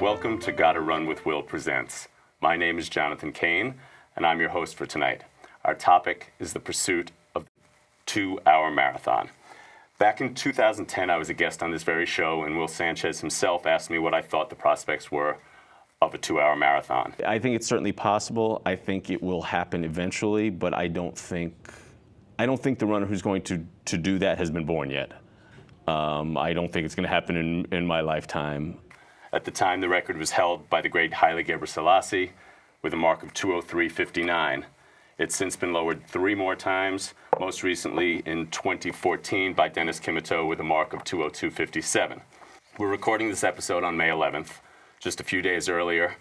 Welcome to Gotta Run with Will Presents. My name is Jonathan Cane, and I'm your host for tonight. Our topic is the pursuit of the 2-hour marathon. Back in 2010, I was a guest on this very show, and Will Sanchez himself asked me what I thought the prospects were of a 2-hour marathon. I think it's certainly possible. I think it will happen eventually, but I don't think the runner who's going to do that has been born yet. I don't think it's going to happen in my lifetime. At the time, the record was held by the great Haile Gebrselassie with a mark of 2:03:59. It's since been lowered 3 more times, most recently in 2014 by Dennis Kimito with a mark of 2:02:57. We're recording this episode on May 11th. Just a few days earlier,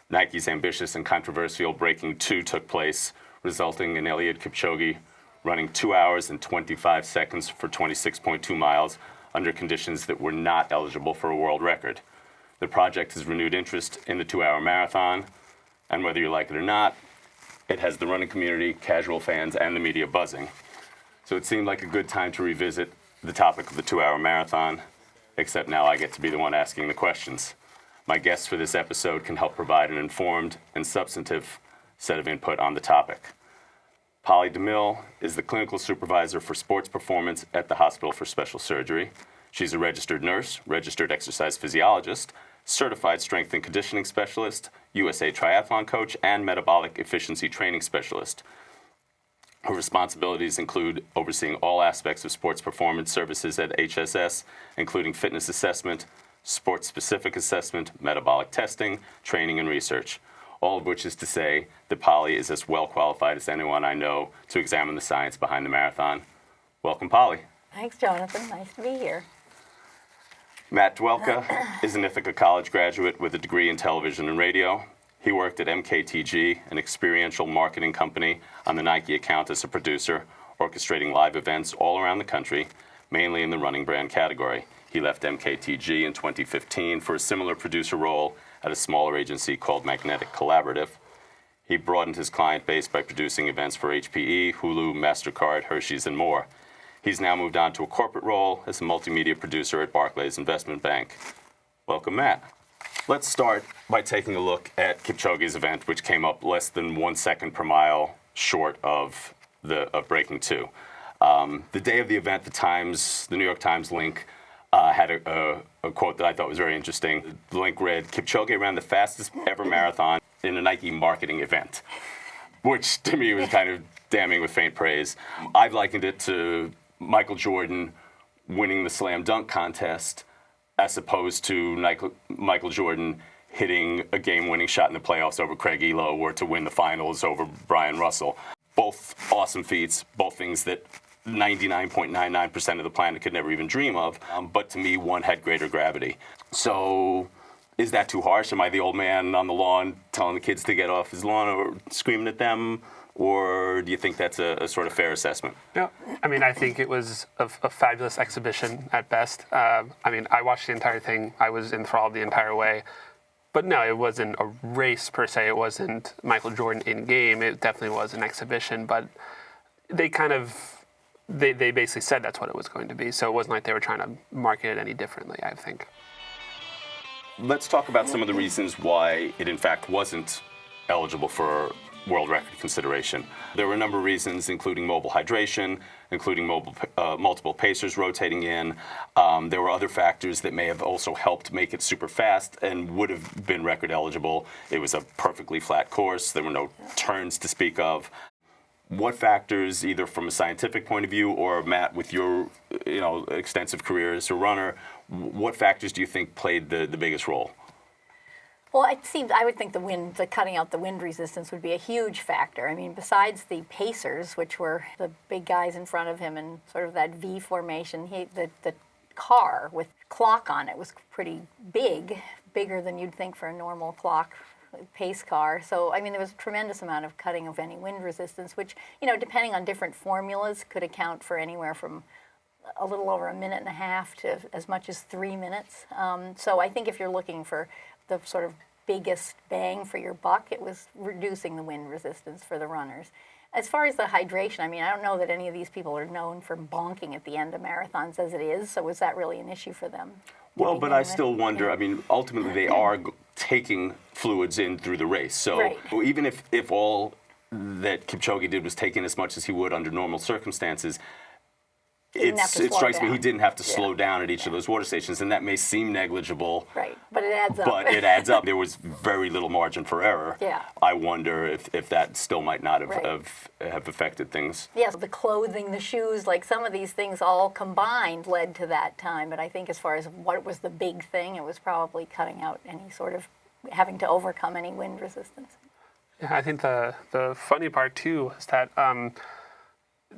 Nike's ambitious and controversial Breaking 2 took place, resulting in Eliud Kipchoge running 2 hours and 25 seconds for 26.2 miles under conditions that were not eligible for a world record. The project has renewed interest in the 2-hour marathon, and whether you like it or not, it has the running community, casual fans, and the media buzzing. So it seemed like a good time to revisit the topic of the 2-hour marathon, except now I get to be the one asking the questions. My guests for this episode can help provide an informed and substantive set of input on the topic. Polly DeMille is the clinical supervisor for sports performance at the Hospital for Special Surgery. She's a registered nurse, registered exercise physiologist, certified strength and conditioning specialist, USA triathlon coach, and metabolic efficiency training specialist. Her responsibilities include overseeing all aspects of sports performance services at HSS, including fitness assessment, sports-specific assessment, metabolic testing, training, and research. All of which is to say that Polly is as well qualified as anyone I know to examine the science behind the marathon. Welcome, Polly. Thanks, Jonathan. Nice to be here. Matt Duelka is an Ithaca College graduate with a degree in television and radio. He worked at MKTG, an experiential marketing company, on the Nike account as a producer, orchestrating live events all around the country, mainly in the running brand category. He left MKTG in 2015 for a similar producer role at a smaller agency called Magnetic Collaborative. He broadened his client base by producing events for HPE, Hulu, MasterCard, Hershey's, and more. He's now moved on to a corporate role as a multimedia producer at Barclays Investment Bank. Welcome, Matt. Let's start by taking a look at Kipchoge's event, which came up less than 1 second per mile short of Breaking 2. The day of the event, the New York Times link had a quote that I thought was very interesting. The link read, "Kipchoge ran the fastest ever marathon in a Nike marketing event," which to me was kind of damning with faint praise. I've likened it to Michael Jordan winning the slam dunk contest as opposed to Michael Jordan hitting a game-winning shot in the playoffs over Craig Elo or to win the finals over Brian Russell. Both awesome feats, both things that 99.99% of the planet could never even dream of, but to me, one had greater gravity. So is that too harsh? Am I the old man on the lawn telling the kids to get off his lawn or screaming at them? Or do you think that's a sort of fair assessment? Yeah, I mean, I think it was a fabulous exhibition at best. I watched the entire thing. I was enthralled the entire way. But no, it wasn't a race per se. It wasn't Michael Jordan in game. It definitely was an exhibition. But they they basically said that's what it was going to be. So it wasn't like they were trying to market it any differently, I think. Let's talk about some of the reasons why it in fact wasn't eligible for world record consideration. There were a number of reasons, including mobile hydration, including multiple pacers rotating in. There were other factors that may have also helped make it super fast and would have been record eligible. It was a perfectly flat course. There were no turns to speak of. What factors, either from a scientific point of view or Matt, with your extensive career as a runner, what factors do you think played the biggest role? Well, I would think the cutting out the wind resistance would be a huge factor. I mean, besides the pacers, which were the big guys in front of him and sort of that V formation, the car with clock on it was pretty bigger than you'd think for a normal clock pace car. So, I mean, there was a tremendous amount of cutting of any wind resistance, which, depending on different formulas, could account for anywhere from a little over a minute and a half to as much as 3 minutes. So I think if you're looking for the sort of biggest bang for your buck, it was reducing the wind resistance for the runners. As far as the hydration, I mean, I don't know that any of these people are known for bonking at the end of marathons as it is, so was that really an issue for them? Well, but I still wonder, I mean, ultimately they are taking fluids in through the race. So Right. even if all that Kipchoge did was take in as much as he would under normal circumstances, didn't have to it slow strikes me down. he didn't have to Yeah. slow down at each of those water stations, and that may seem negligible. Right, but it adds up. But it adds up. There was very little margin for error. Yeah. I wonder if that still might not have, Right. have affected things. Yes, the clothing, the shoes, like some of these things all combined led to that time. But I think as far as what was the big thing, it was probably cutting out any sort of having to overcome any wind resistance. Yeah, I think the funny part too is that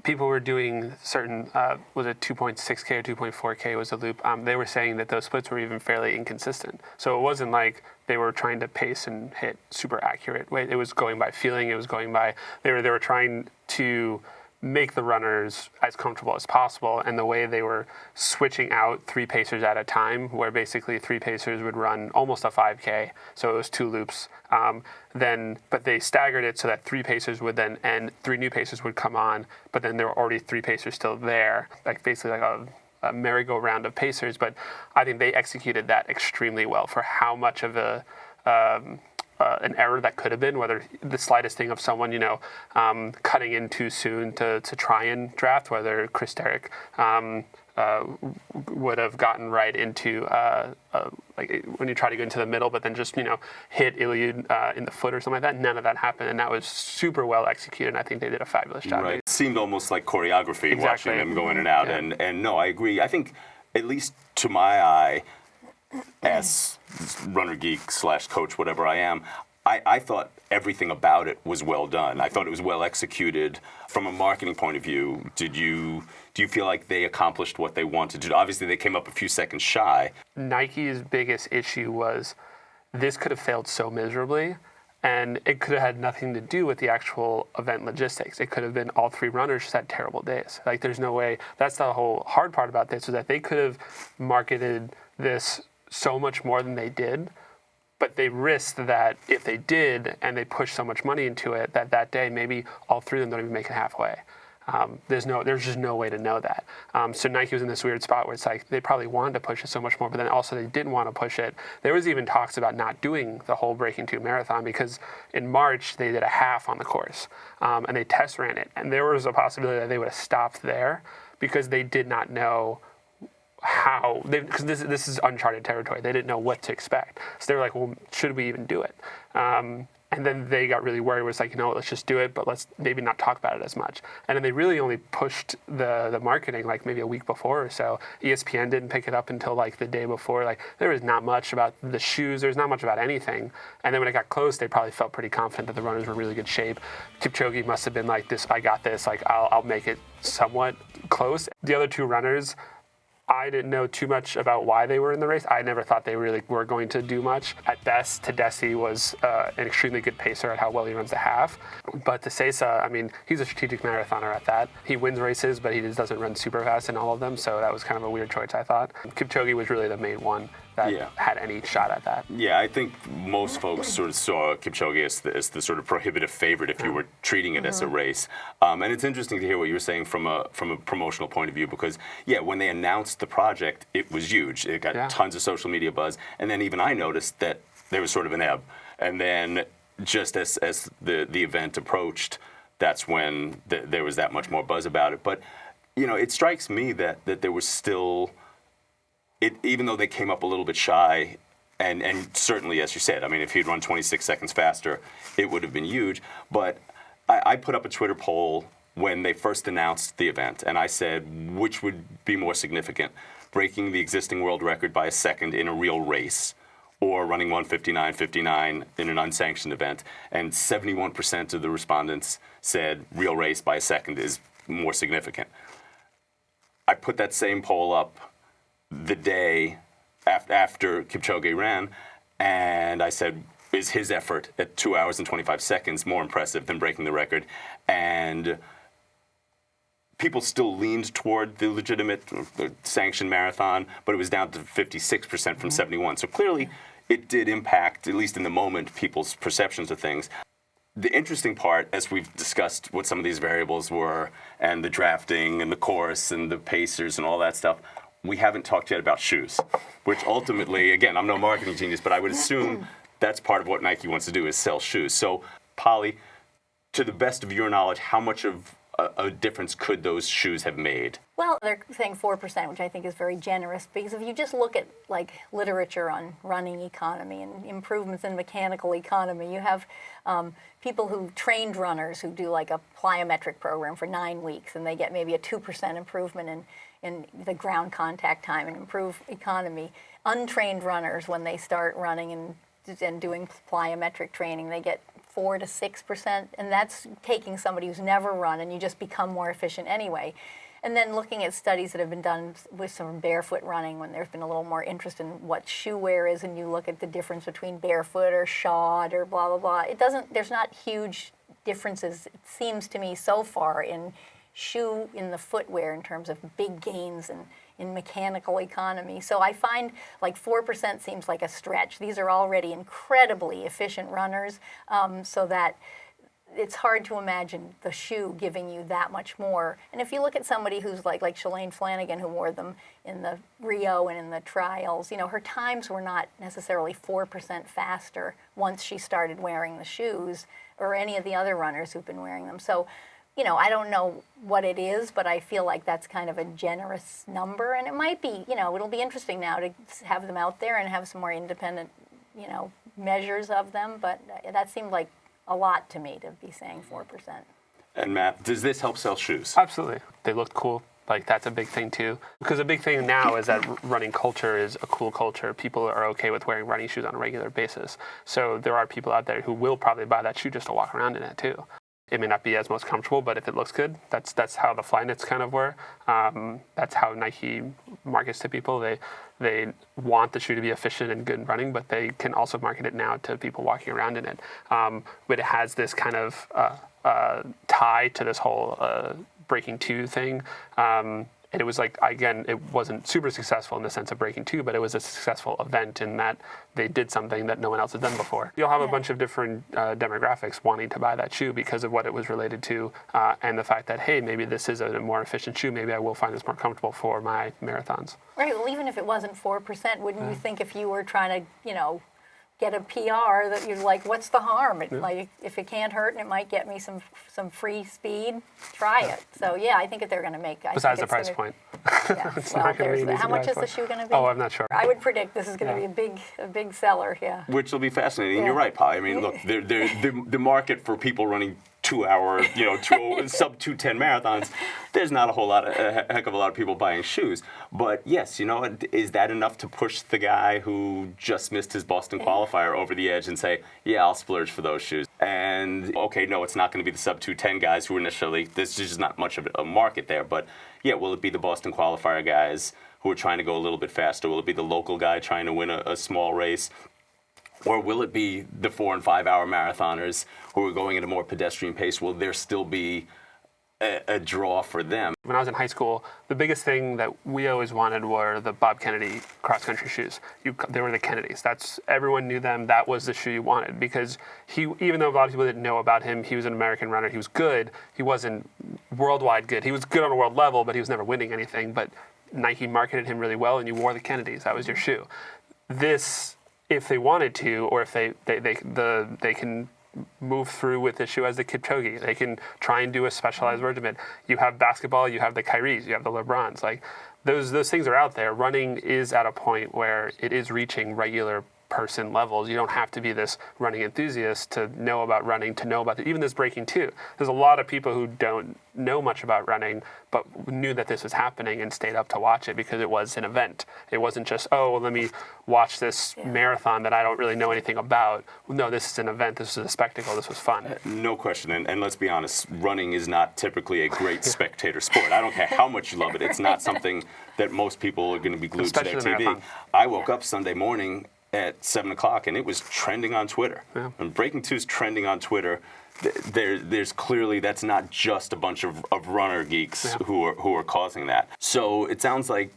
people were doing certain, was it 2.6K or 2.4K was the loop? They were saying that those splits were even fairly inconsistent. So it wasn't like they were trying to pace and hit super accurate. It was going by feeling. It was going by, they were trying to make the runners as comfortable as possible. And the way they were switching out 3 pacers at a time, where basically 3 pacers would run almost a 5K. So it was 2 loops. But they staggered it so that 3 pacers would then end, 3 new pacers would come on, but then there were already 3 pacers still there, like basically like a merry-go-round of pacers. But I think they executed that extremely well for how much of an error that could have been, whether the slightest thing of someone, cutting in too soon to try and draft, whether Chris Derrick would have gotten right into like when you try to go into the middle, but then just hit elusive in the foot or something like that. None of that happened, and that was super well executed. And I think they did a fabulous job. Right. It seemed almost like choreography Exactly. watching them go in and out. Yeah. And no, I agree. I think, at least to my eye, as runner geek / coach, whatever I am, I thought everything about it was well done. I thought it was well executed. From a marketing point of view, do you feel like they accomplished what they wanted to do? Obviously, they came up a few seconds shy. Nike's biggest issue was this could have failed so miserably, and it could have had nothing to do with the actual event logistics. It could have been all 3 runners just had terrible days. Like, there's no way. That's the whole hard part about this, is that they could have marketed this so much more than they did, but they risked that if they did and they pushed so much money into it, that day maybe all 3 of them don't even make it halfway. There's just no way to know that. So Nike was in this weird spot where it's like they probably wanted to push it so much more, but then also they didn't want to push it. There was even talks about not doing the whole Breaking 2 marathon, because in March they did a half on the course, and they test ran it, and there was a possibility that they would have stopped there because they did not know how, because this is uncharted territory. They didn't know what to expect. So they were like, well, should we even do it? And then they got really worried. It was like, let's just do it, but let's maybe not talk about it as much. And then they really only pushed the marketing like maybe a week before or so. ESPN didn't pick it up until like the day before. Like, there was not much about the shoes. There's not much about anything. And then when it got close, they probably felt pretty confident that the runners were in really good shape. Kipchoge must have been like, I got this. Like, I'll make it somewhat close. The other 2 runners, I didn't know too much about why they were in the race. I never thought they really were going to do much. At best, Tedeschi was an extremely good pacer at how well he runs the half. But Tesesa, I mean, he's a strategic marathoner at that. He wins races, but he just doesn't run super fast in all of them. So that was kind of a weird choice, I thought. Kipchoge was really the main one that had any shot at that. Yeah, I think most folks sort of saw Kipchoge as the sort of prohibitive favorite if you were treating it as a race. And it's interesting to hear what you were saying from a promotional point of view, because, when they announced the project, it was huge. It got tons of social media buzz. And then even I noticed that there was sort of an ebb. And then just as the event approached, that's when there was that much more buzz about it. But, it strikes me that there was still... even though they came up a little bit shy, and certainly, as you said, I mean, if he'd run 26 seconds faster, it would have been huge. But I put up a Twitter poll when they first announced the event, and I said, which would be more significant, breaking the existing world record by a second in a real race, or running 1:59.59 in an unsanctioned event? And 71% of the respondents said real race by a second is more significant. I put that same poll up the day after Kipchoge ran, and I said, is his effort at 2 hours and 25 seconds more impressive than breaking the record? And people still leaned toward the legitimate sanctioned marathon, but it was down to 56% from 71. So clearly it did impact, at least in the moment, people's perceptions of things. The interesting part, as we've discussed what some of these variables were, and the drafting and the course and the pacers and all that stuff, we haven't talked yet about shoes, which ultimately, again, I'm no marketing genius, but I would assume that's part of what Nike wants to do is sell shoes. So, Polly, to the best of your knowledge, how much of a difference could those shoes have made? Well, they're saying 4%, which I think is very generous, because if you just look at like literature on running economy and improvements in mechanical economy, you have people who trained runners who do like a plyometric program for 9 weeks, and they get maybe a 2% improvement in the ground contact time and improve economy. Untrained runners, when they start running and doing plyometric training, they get 4 to 6%, and that's taking somebody who's never run, and you just become more efficient anyway. And then looking at studies that have been done with some barefoot running, when there's been a little more interest in what shoe wear is, and you look at the difference between barefoot or shod or blah blah blah. There's not huge differences, it seems to me, so far in the footwear in terms of big gains and in mechanical economy. So I find like 4% seems like a stretch. These are already incredibly efficient runners, so that it's hard to imagine the shoe giving you that much more. And if you look at somebody who's like Shalane Flanagan, who wore them in the Rio and in the trials, her times were not necessarily 4% faster once she started wearing the shoes, or any of the other runners who've been wearing them. So, I don't know what it is, but I feel like that's kind of a generous number. And it might be, it'll be interesting now to have them out there and have some more independent, measures of them. But that seemed like a lot to me to be saying 4%. And Matt, does this help sell shoes? Absolutely. They looked cool. Like, that's a big thing too. Because a big thing now is that running culture is a cool culture. People are okay with wearing running shoes on a regular basis. So there are people out there who will probably buy that shoe just to walk around in it too. It may not be as most comfortable, but if it looks good, that's how the Flyknits kind of were. That's how Nike markets to people. They want the shoe to be efficient and good in running, but they can also market it now to people walking around in it. But it has this kind of tie to this whole Breaking 2 thing. And it was like, again, it wasn't super successful in the sense of Breaking 2, but it was a successful event in that they did something that no one else had done before. You'll have a bunch of different demographics wanting to buy that shoe because of what it was related to, and the fact that, hey, maybe this is a more efficient shoe. Maybe I will find this more comfortable for my marathons. Right. Well, even if it wasn't 4%, wouldn't you think if you were trying to, get a PR that you're like, what's the harm? Like, if it can't hurt and it might get me some free speed, try it. So yeah, I think that they're going to make. Besides the price point. Yeah. Well, how much is the shoe going to be? Oh, I'm not sure. I would predict this is going to be a big seller. Yeah. Which will be fascinating. And you're right, Polly. I mean, look, the market for people running 2-hour, sub 2:10 marathons, there's not a heck of a lot of people buying shoes. But yes, is that enough to push the guy who just missed his Boston qualifier over the edge and say, yeah, I'll splurge for those shoes? And okay, no, it's not going to be the sub 2:10 guys who initially, there's just not much of a market there. But yeah, will it be the Boston qualifier guys who are trying to go a little bit faster? Will it be the local guy trying to win a small race? Or will it be the 4 and 5 hour marathoners who are going at a more pedestrian pace? Will there still be a draw for them? When I was in high school, the biggest thing that we always wanted were the Bob Kennedy cross-country shoes. They were the Kennedys. Everyone knew them. That was the shoe you wanted because even though a lot of people didn't know about him, he was an American runner. He was good. He wasn't worldwide good. He was good on a world level, but he was never winning anything. But Nike marketed him really well, and you wore the Kennedys. That was your shoe. If they wanted to, or if they can move through with the shoe as the Kipchoge. They can try and do a specialized regimen. You have basketball, you have the Kyries, you have the LeBrons. Like those things are out there. Running is at a point where it is reaching regular person levels. You don't have to be this running enthusiast to know about running, to know about even this Breaking 2. There's a lot of people who don't know much about running, but knew that this was happening and stayed up to watch it because it was an event. It wasn't just, let me watch this marathon that I don't really know anything about. No, this is an event. This is a spectacle. This was fun. No question. And let's be honest, running is not typically a great spectator sport. I don't care how much you love it. It's not something that most people are going to be glued Especially to their TV. marathon. I woke up Sunday morning at 7 o'clock, and it was trending on Twitter. Yeah. And Breaking 2 is trending on Twitter. There's clearly, that's not just a bunch of runner geeks who are causing that. So it sounds like,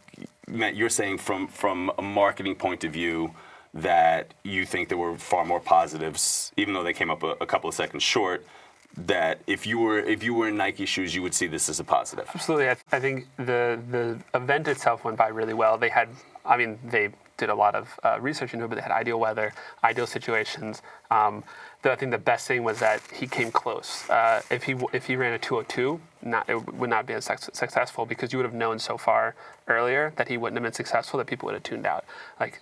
Matt, you're saying from a marketing point of view that you think there were far more positives, even though they came up a couple of seconds short, that if you were in Nike shoes, you would see this as a positive. Absolutely. I think the event itself went by really well. They did a lot of research into it, but they had ideal weather, ideal situations. Though I think the best thing was that he came close. If he ran a 2:02, it would not be as successful, because you would have known so far earlier that he wouldn't have been successful, that people would have tuned out. Like,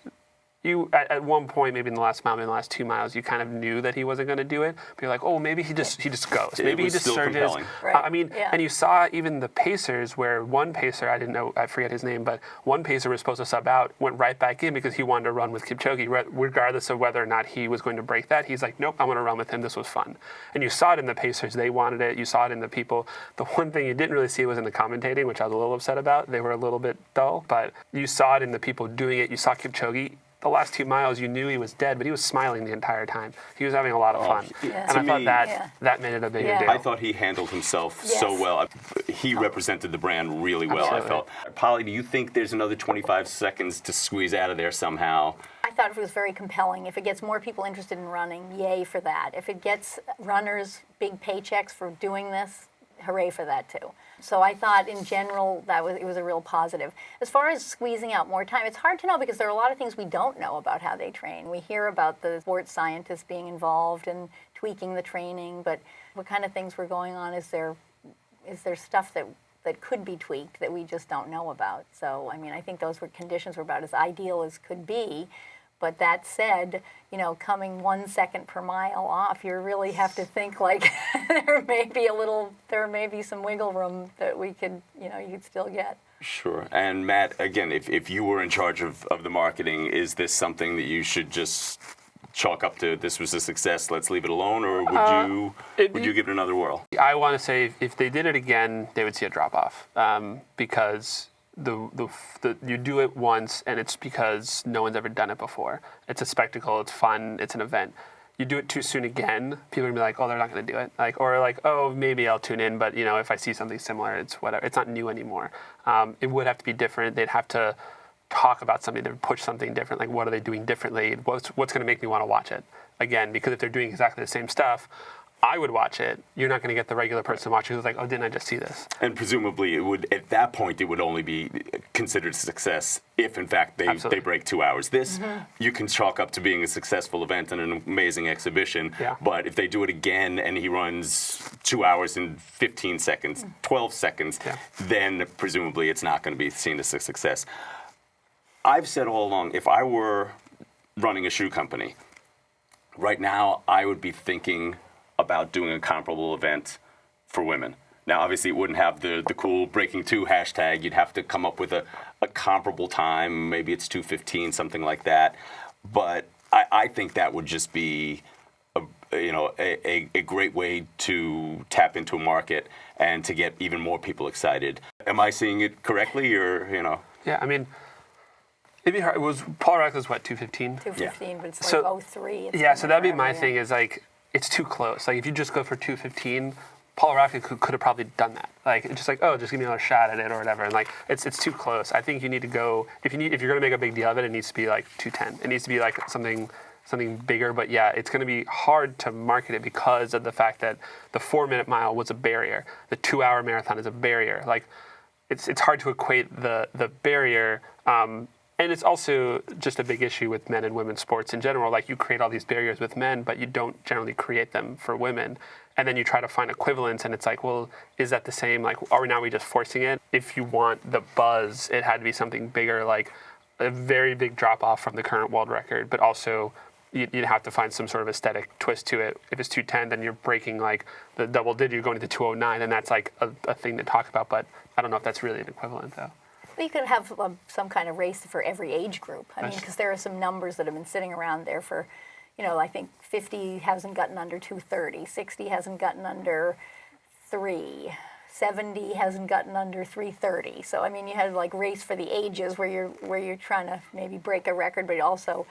you at one point, maybe in the last mile, maybe in the last 2 miles, you kind of knew that he wasn't going to do it. But you're like, oh, maybe he just goes. Maybe he just surges. Compelling. Right. I mean, and you saw even the pacers, where one pacer, I forget his name, but one pacer was supposed to sub out, went right back in because he wanted to run with Kipchoge, regardless of whether or not he was going to break that. He's like, nope, I'm going to run with him. This was fun. And you saw it in the pacers. They wanted it. You saw it in the people. The one thing you didn't really see was in the commentating, which I was a little upset about. They were a little bit dull, but you saw it in the people doing it. You saw Kipchoge. The last 2 miles, you knew he was dead, but he was smiling the entire time. He was having a lot of fun. Yeah. And To I me- thought that made it a bigger deal. I thought he handled himself so Yes. well. He represented the brand really well, I Absolutely. felt. Polly, do you think there's another 25 seconds to squeeze out of there somehow? I thought it was very compelling. If it gets more people interested in running, yay for that. If it gets runners big paychecks for doing this, hooray for that too. So I thought in general it was a real positive. As far as squeezing out more time, it's hard to know, because there are a lot of things we don't know about how they train. We hear about the sports scientists being involved and tweaking the training, but what kind of things were going on? Is there stuff that could be tweaked that we just don't know about? So, I mean, I think those conditions were about as ideal as could be. But that said, coming 1 second per mile off, you really have to think like there may be some wiggle room that you could still get. Sure. And Matt, again, if you were in charge of the marketing, is this something that you should just chalk up to, this was a success, let's leave it alone, or would you give it another whirl? I want to say if they did it again, they would see a drop off, because you do it once, and it's because no one's ever done it before. It's a spectacle. It's fun. It's an event. You do it too soon again, people are gonna be like, oh, they're not gonna do it. Or oh, maybe I'll tune in, but if I see something similar, it's whatever. It's not new anymore. It would have to be different. They'd have to talk about something, to push something different. Like, what are they doing differently? What's gonna make me want to watch it again? Because if they're doing exactly the same stuff, I would watch it. You're not going to get the regular person watching who's like, oh, didn't I just see this? And presumably, at that point, it would only be considered a success if, in fact, they break 2 hours. This, you can chalk up to being a successful event and an amazing exhibition. Yeah. But if they do it again and he runs 2 hours and 15 seconds, 12 seconds, then presumably it's not going to be seen as a success. I've said all along, if I were running a shoe company, right now I would be thinking about doing a comparable event for women. Now, obviously, it wouldn't have the cool Breaking 2 hashtag. You'd have to come up with a comparable time. Maybe it's 2:15, something like that. But I think that would just be a great way to tap into a market and to get even more people excited. Am I seeing it correctly, or Yeah, I mean, it'd be hard. Paul Rock was what, 2:15? 2:15, but it's So- like 03. So that'd be my thing. Is like, it's too close. Like, if you just go for 2:15, Paul Rock could have probably done that. Like, it's just like, oh, just give me another shot at it or whatever. And like, it's too close. I think you need to go, if you're going to make a big deal of it, it needs to be like 2:10. It needs to be like something bigger. But yeah, it's going to be hard to market it because of the fact that the 4-minute mile was a barrier. The 2-hour marathon is a barrier. Like, it's hard to equate the barrier. And it's also just a big issue with men and women's sports in general. Like, you create all these barriers with men, but you don't generally create them for women. And then you try to find equivalents, and it's like, well, is that the same? Like, are we just forcing it? If you want the buzz, it had to be something bigger, like a very big drop-off from the current world record, but also you'd have to find some sort of aesthetic twist to it. If it's 2:10, then you're breaking like the double digit, you're going to 2:09, and that's like a thing to talk about, but I don't know if that's really an equivalent, though. You could have some kind of race for every age group. I mean, because there are some numbers that have been sitting around there for, I think 50 hasn't gotten under 2:30, 60 hasn't gotten under 3, 70 hasn't gotten under 3:30. So I mean, you had like race for the ages where you're trying to maybe break a record, but also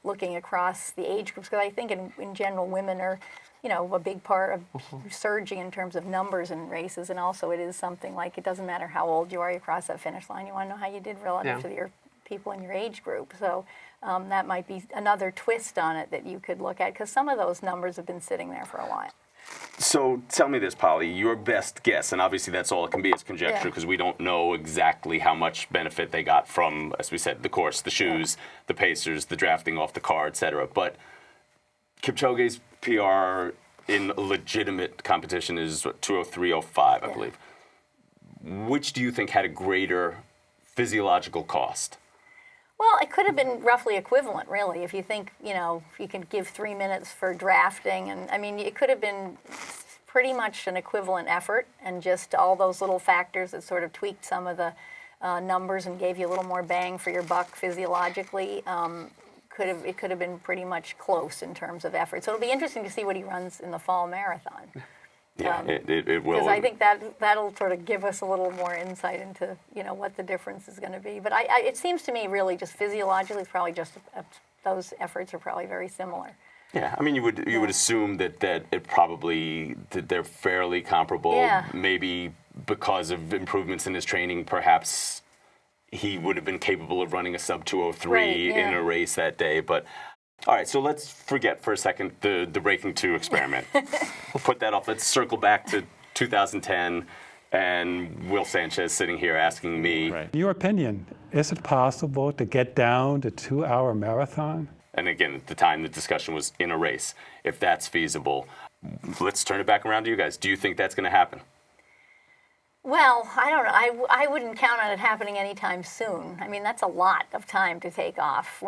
looking across the age groups. Because I think in general, women are a big part of surging in terms of numbers in races, and also it is something like, it doesn't matter how old you are, you cross that finish line, you want to know how you did relative to your people in your age group. So that might be another twist on it that you could look at, because some of those numbers have been sitting there for a while. So tell me this, Polly, your best guess, and obviously that's all it can be, is conjecture, because we don't know exactly how much benefit they got from, as we said, the course, the shoes, the pacers, the drafting off the car, etc. But Kipchoge's PR in legitimate competition is 2:03:05, I believe. Which do you think had a greater physiological cost? Well, it could have been roughly equivalent, really, if you think, if you could give 3 minutes for drafting. And I mean, it could have been pretty much an equivalent effort, and just all those little factors that sort of tweaked some of the numbers and gave you a little more bang for your buck physiologically. It could have been pretty much close in terms of effort. So it'll be interesting to see what he runs in the fall marathon. Yeah, it will. Because I think that'll sort of give us a little more insight into what the difference is going to be. But it seems to me really just physiologically, it's probably just those efforts are probably very similar. Yeah, I mean, you would assume that it probably that they're fairly comparable. Yeah. Maybe because of improvements in his training, perhaps he would have been capable of running a sub 2:03 in a race that day. But all right, so let's forget for a second the Breaking 2 experiment. We'll put that off. Let's circle back to 2010 and Will Sanchez sitting here asking me. Right. In your opinion, is it possible to get down the 2-hour marathon? And again, at the time, the discussion was in a race. If that's feasible, let's turn it back around to you guys. Do you think that's going to happen? Well, I don't know. I wouldn't count on it happening anytime soon. I mean, that's a lot of time to take off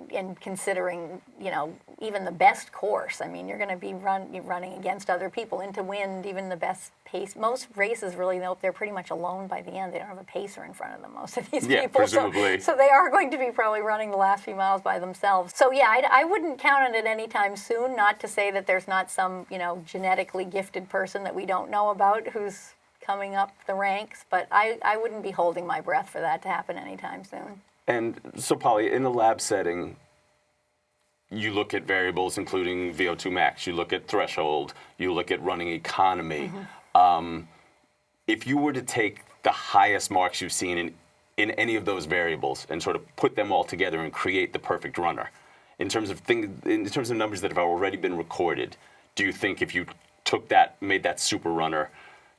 in considering, even the best course. I mean, you're going to be running against other people into wind, even the best pace. Most races really, they're pretty much alone by the end. They don't have a pacer in front of them, most of these people. Presumably. So they are going to be probably running the last few miles by themselves. So yeah, I wouldn't count on it anytime soon. Not to say that there's not some, genetically gifted person that we don't know about who's coming up the ranks, but I wouldn't be holding my breath for that to happen anytime soon. And so, Polly, in the lab setting, you look at variables including VO2 max, you look at threshold, you look at running economy. If you were to take the highest marks you've seen in any of those variables and sort of put them all together and create the perfect runner, in terms of numbers that have already been recorded, do you think if you took that, made that super runner,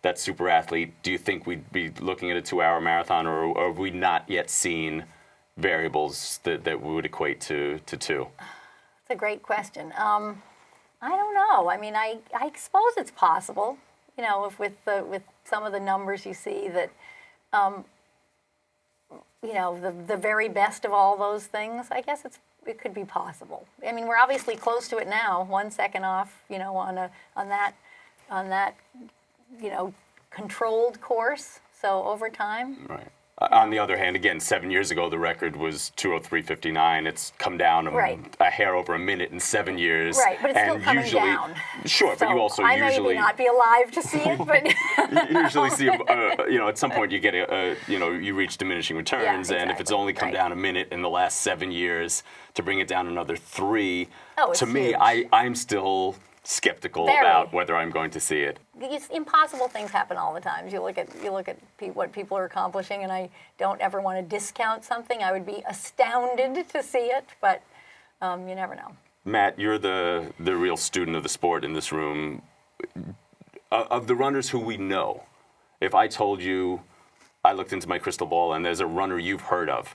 that super athlete, do you think we'd be looking at a 2-hour marathon, or have we not yet seen variables that would equate to 2? That's a great question. I don't know. I mean, I suppose it's possible. If with some of the numbers you see that, the very best of all those things, I guess it could be possible. I mean, we're obviously close to it now, 1 second off, on that. Controlled course, so over time. Right. On the other hand, again, 7 years ago, the record was 2:03:59. It's come down a hair over a minute in 7 years. Right, but it's still coming down. Sure, so but you also I usually... may not be alive to see it, but... You usually see, at some point you get you reach diminishing returns, and if it's only come down a minute in the last 7 years, to bring it down another 3, it's to me, huge. I'm still skeptical about whether I'm going to see it. Impossible things happen all the time. You look at what people are accomplishing, and I don't ever want to discount something. I would be astounded to see it, but you never know. Matt, you're the real student of the sport in this room. Of the runners who we know, if I told you, I looked into my crystal ball and there's a runner you've heard of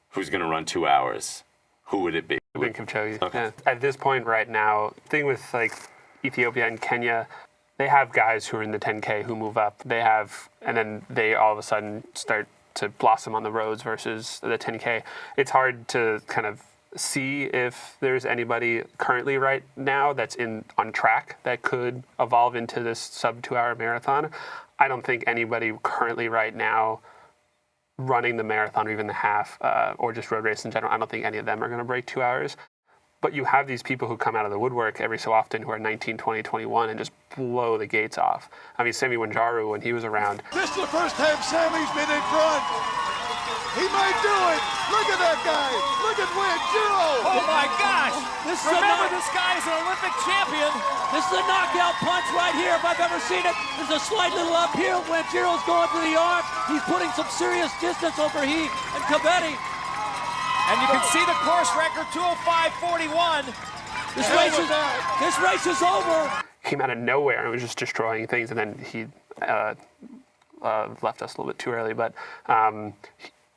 who's going to run 2 hours, who would it be? I think Kipchoge. Okay. Yeah. At this point right now, thing with Ethiopia and Kenya, they have guys who are in the 10K who move up. And then they all of a sudden start to blossom on the roads versus the 10K. It's hard to kind of see if there's anybody currently right now that's on track that could evolve into this sub 2-hour marathon. I don't think anybody currently right now running the marathon or even the half or just road race in general, I don't think any of them are going to break 2 hours. But you have these people who come out of the woodwork every so often who are 19, 20, 21 and just blow the gates off. I mean, Sammy Wanjaru, when he was around. This is the first time Sammy's been in front. He might do it. Look at that guy. Look at Wanjaru. Oh my gosh. Remember, this guy is an Olympic champion. This is a knockout punch right here if I've ever seen it. There's a slight little uphill. Wanjaru's going to the arm. He's putting some serious distance over he and Kabedi. And you can see the course record, 2:05:41. This race is over. came out of nowhere and was just destroying things, and then he left us a little bit too early. But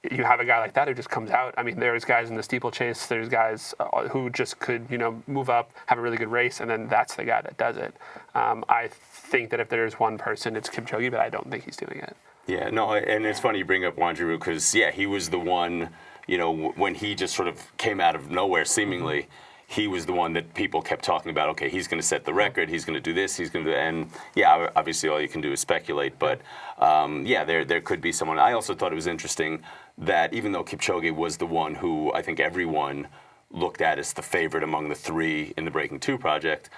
you have a guy like that who just comes out. I mean, there's guys in the steeplechase, there's guys who just could, move up, have a really good race, and then that's the guy that does it. I think that if there's one person, it's Kipchoge, but I don't think he's doing it. Yeah, no, and it's funny you bring up Wanjiru because, yeah, he was the one, when he just sort of came out of nowhere seemingly, he was the one that people kept talking about, okay, he's going to set the record, he's going to do this, he's going to do that. And, yeah, obviously all you can do is speculate. But, yeah, there could be someone. I also thought it was interesting that even though Kipchoge was the one who I think everyone looked at as the favorite among the three in the Breaking 2 project,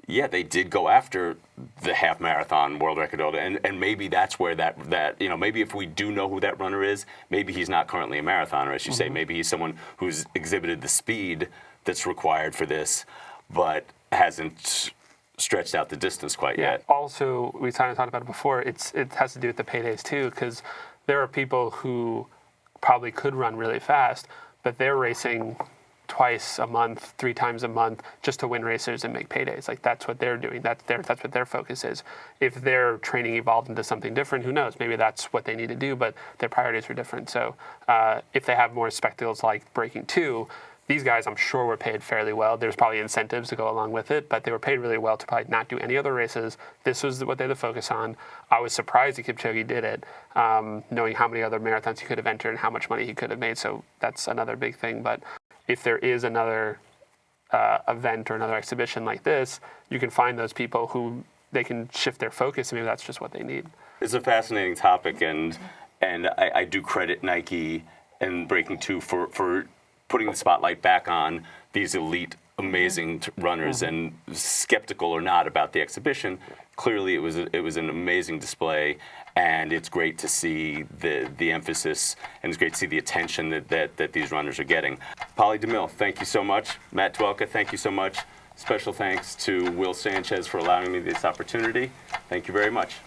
yeah, they did go after the half marathon world record holder, and maybe that's where that maybe if we do know who that runner is, maybe he's not currently a marathoner, as you say. Maybe he's someone who's exhibited the speed that's required for this, but hasn't stretched out the distance quite yet. Also, we kind of talked about it before. It has to do with the paydays too, because there are people who probably could run really fast, but they're racing twice a month, 3 times a month, just to win races and make paydays. Like that's what they're doing. That's what their focus is. If their training evolved into something different, who knows? Maybe that's what they need to do, but their priorities are different. So if they have more spectacles like Breaking 2, these guys I'm sure were paid fairly well. There's probably incentives to go along with it, but they were paid really well to probably not do any other races. This was what they had to focus on. I was surprised that Kipchoge did it, knowing how many other marathons he could have entered and how much money he could have made. So that's another big thing. But if there is another event or another exhibition like this, you can find those people who they can shift their focus, and maybe that's just what they need. It's a fascinating topic, and I do credit Nike and Breaking 2 for putting the spotlight back on these elite, amazing runners. And skeptical or not about the exhibition, clearly it was an amazing display. And it's great to see the emphasis, and it's great to see the attention that these runners are getting. Polly DeMille, thank you so much. Matt Duelka, thank you so much. Special thanks to Will Sanchez for allowing me this opportunity. Thank you very much.